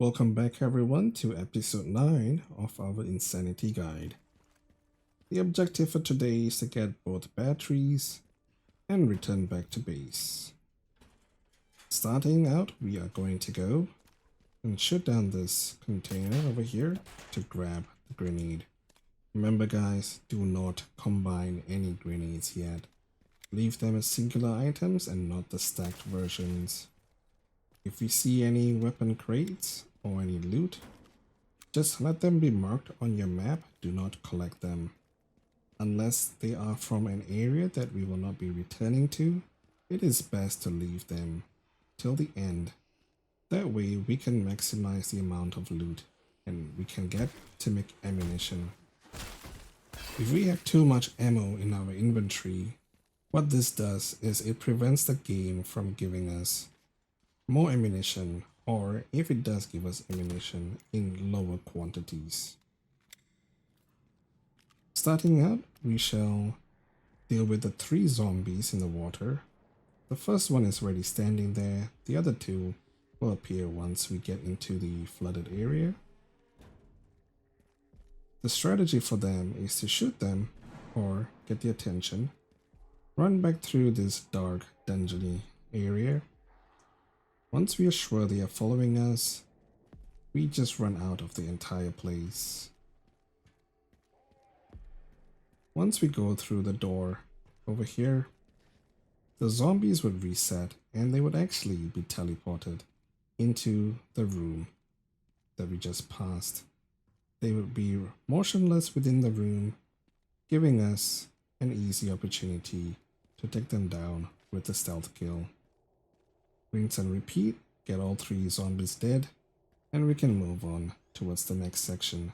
Welcome back everyone to episode 9 of our Insanity Guide. The objective for today is to get both batteries and return back to base. Starting out, we are going to go and shoot down this container over here to grab the grenade. Remember guys, do not combine any grenades yet. Leave them as singular items and not the stacked versions. If you see any weapon crates or any loot, just let them be marked on your map. Do not collect them. Unless they are from an area that we will not be returning to, it is best to leave them till the end. That way we can maximize the amount of loot and we can get to make ammunition. If we have too much ammo in our inventory, what this does is it prevents the game from giving us more ammunition, or if it does give us ammunition, in lower quantities. Starting out, we shall deal with the 3 zombies in the water. The first one is already standing there, the other 2 will appear once we get into the flooded area. The strategy for them is to shoot them or get the attention, run back through this dark dungeony area. Once we are sure they are following us, we just run out of the entire place. Once we go through the door over here, the zombies would reset and they would actually be teleported into the room that we just passed. They would be motionless within the room, giving us an easy opportunity to take them down with a stealth kill. Rinse and repeat, get all 3 zombies dead, and we can move on towards the next section.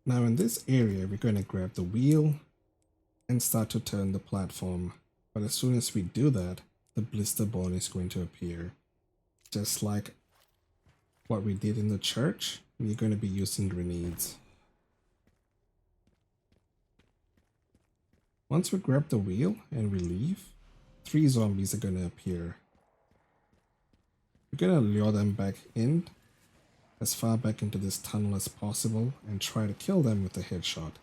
Now in this area, we're going to grab the wheel and start to turn the platform. But as soon as we do that, the Blisterborne is going to appear. Just like what we did in the church, we're going to be using grenades. Once we grab the wheel and we leave, 3 zombies are going to appear. We're going to lure them back in, as far back into this tunnel as possible, and try to kill them with a headshot.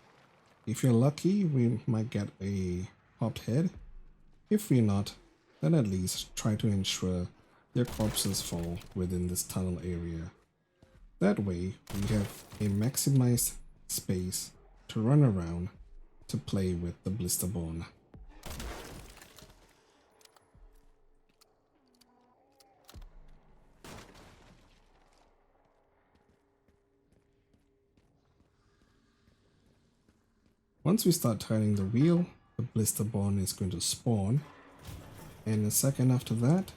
If you're lucky, we might get a popped head. If we're not, then at least try to ensure their corpses fall within this tunnel area. That way, we have a maximized space to run around to play with the Blisterborne. Once we start turning the wheel, the Blisterborne is going to spawn, and a second after that,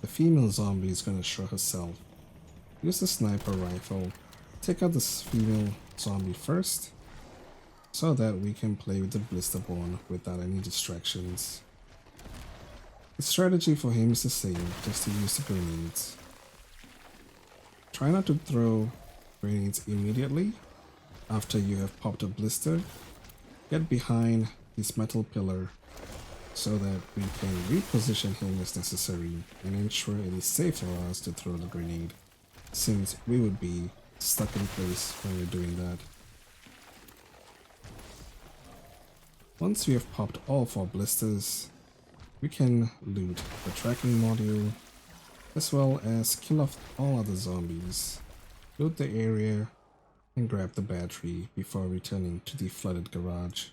the female zombie is going to show herself. Use the sniper rifle, take out this female zombie first, so that we can play with the Blisterborne without any distractions. The strategy for him is the same, just to use the grenades. Try not to throw grenades immediately after you have popped a blister. Get behind this metal pillar so that we can reposition him as necessary and ensure it is safe for us to throw the grenade, since we would be stuck in place when we're doing that. Once we have popped all 4 blisters, we can loot the tracking module, as well as kill off all other zombies, loot the area, and grab the battery before returning to the flooded garage.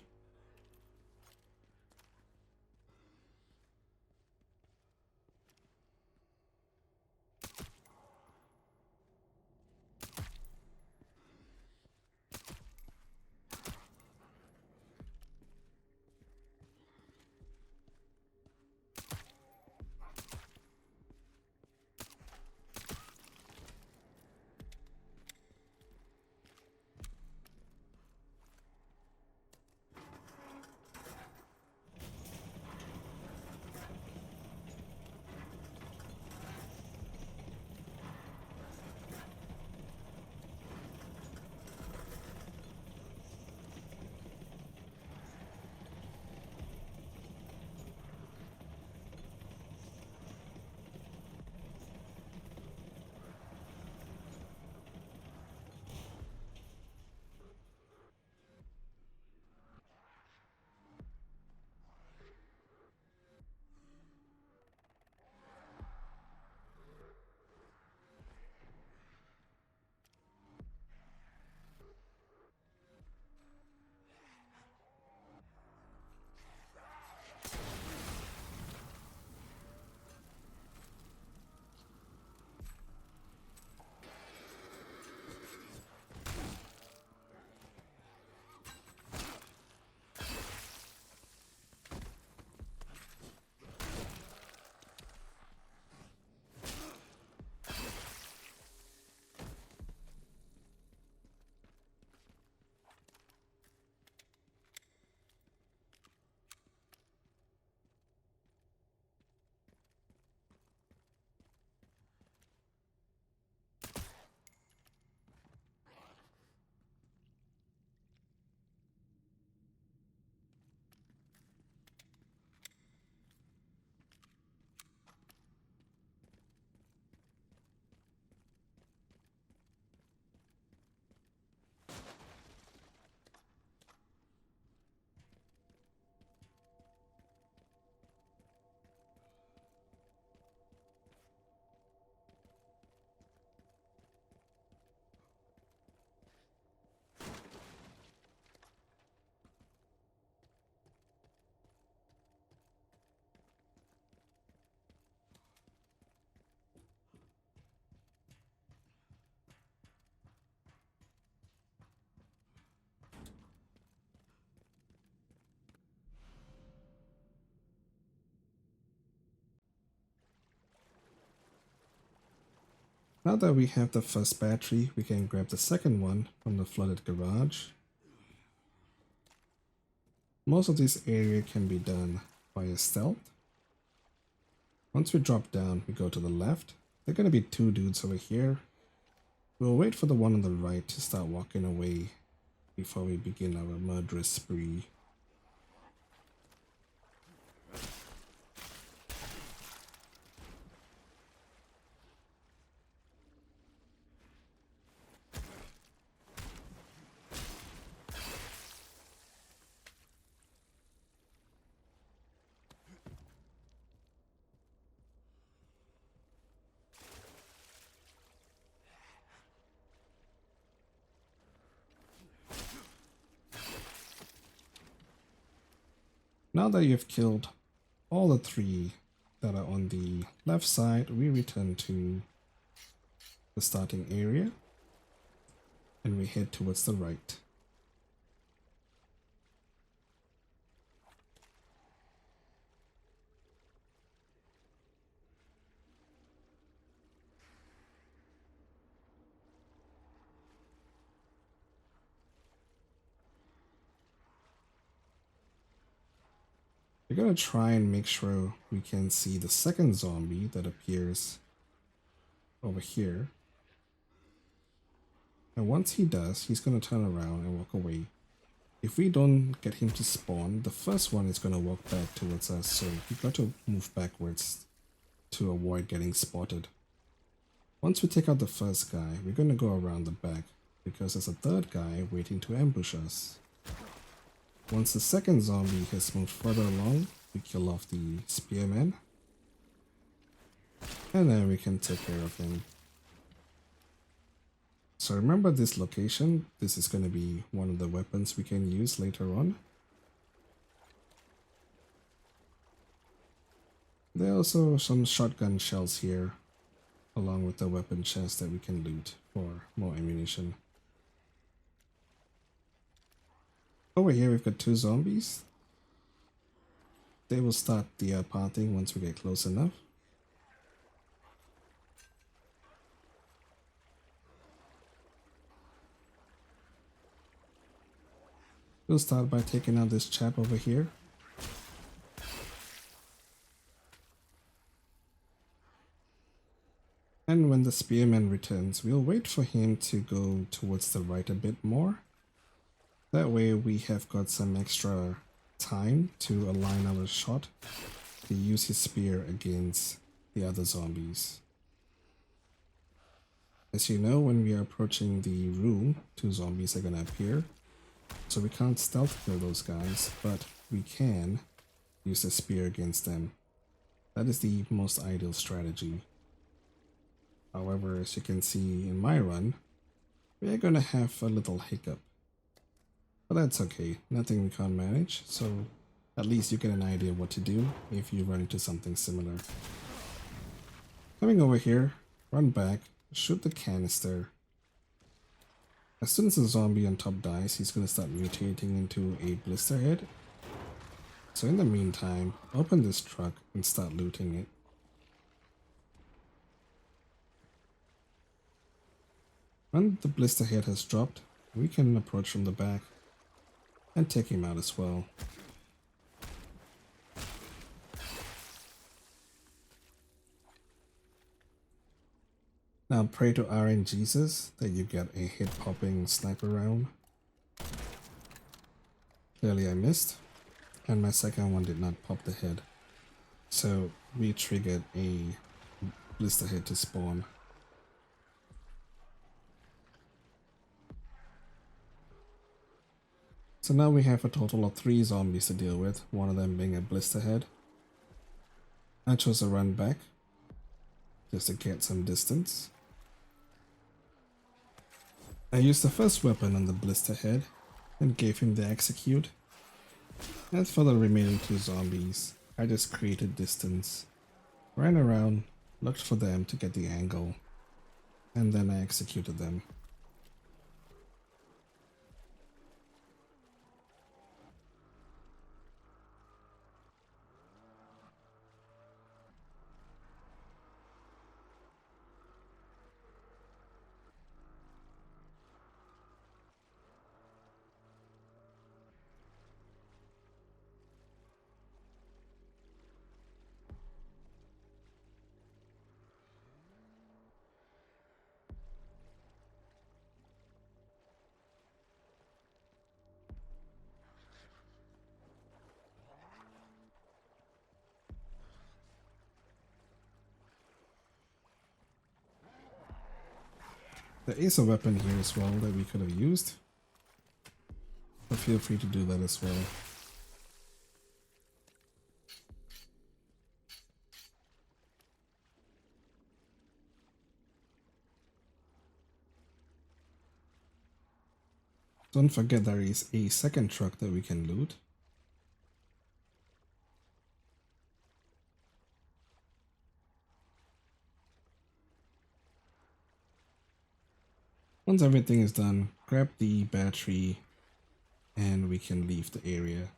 Now that we have the first battery, we can grab the second one from the flooded garage. Most of this area can be done via stealth. Once we drop down, we go to the left. There are going to be 2 dudes over here. We'll wait for the one on the right to start walking away before we begin our murderous spree. Now that you've killed all the three that are on the left side, we return to the starting area and we head towards the right. We're gonna try and make sure we can see the second zombie that appears over here. And once he does, he's gonna turn around and walk away. If we don't get him to spawn, the first one is gonna walk back towards us, so we got to move backwards to avoid getting spotted. Once we take out the first guy, we're gonna go around the back because there's a third guy waiting to ambush us. Once the second zombie has moved further along, we kill off the spearman. And then we can take care of him. So remember this location, this is going to be one of the weapons we can use later on. There are also some shotgun shells here, along with the weapon chest that we can loot for more ammunition. Over here we've got two zombies. They will start the parting once we get close enough. We'll start by taking out this chap over here. And when the spearman returns, we'll wait for him to go towards the right a bit more. That way we have got some extra time to align our shot to use his spear against the other zombies. As you know, when we are approaching the room, two zombies are gonna appear. So we can't stealth kill those guys, but we can use the spear against them. That is the most ideal strategy. However, as you can see in my run, we're gonna have a little hiccup. But that's okay, nothing we can't manage, so at least you get an idea what to do if you run into something similar. Coming over here, run back, shoot the canister. As soon as the zombie on top dies, he's gonna start mutating into a blister head. So in the meantime, open this truck and start looting it. When the blister head has dropped, we can approach from the back and take him out as well. Now pray to RNGesus that you get a hit-popping sniper round. Clearly I missed, and my second one did not pop the head. So we triggered a blister head to spawn. So now we have a total of 3 zombies to deal with, one of them being a blister head. I chose to run back, just to get some distance. I used the first weapon on the blister head, and gave him the execute. As for the remaining 2 zombies, I just created distance, ran around, looked for them to get the angle, and then I executed them. There is a weapon here as well that we could have used, but feel free to do that as well. Don't forget there is a second truck that we can loot. Once everything is done, grab the battery and we can leave the area.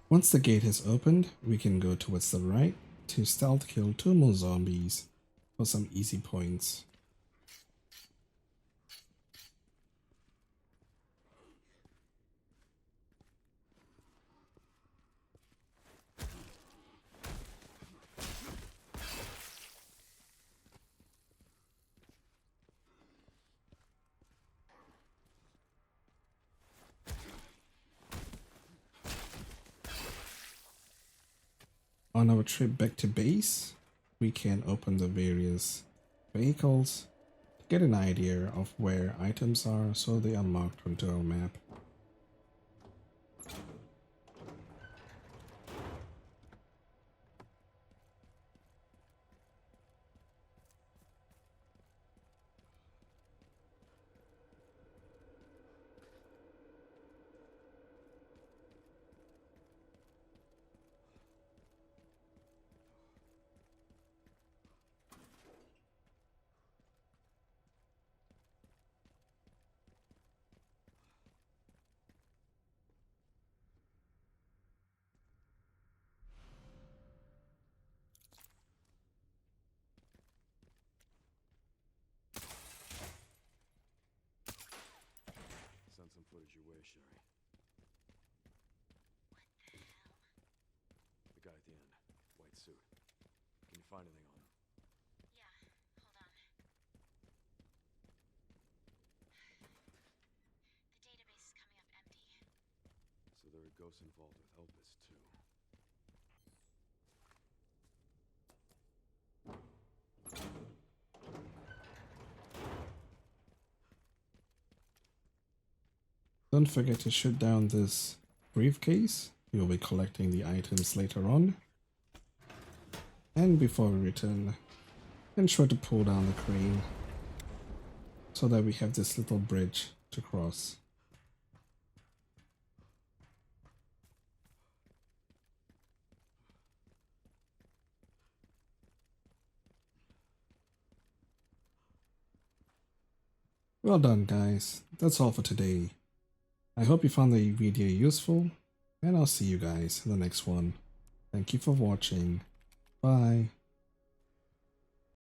Once the gate has opened, we can go towards the right to stealth kill 2 more zombies for some easy points. On our trip back to base, we can open the various vehicles to get an idea of where items are so they are marked onto our map. footage your way, Sherry. What the hell? The guy at the end. White suit. Can you find anything on him? Yeah, hold on. The database is coming up empty. So there are ghosts involved with Elpis, too. Don't forget to shoot down this briefcase. You'll be collecting the items later on. And before we return, ensure to pull down the crane so that we have this little bridge to cross. Well done, guys. That's all for today. I hope you found the video useful, and I'll see you guys in the next one. Thank you for watching. Bye.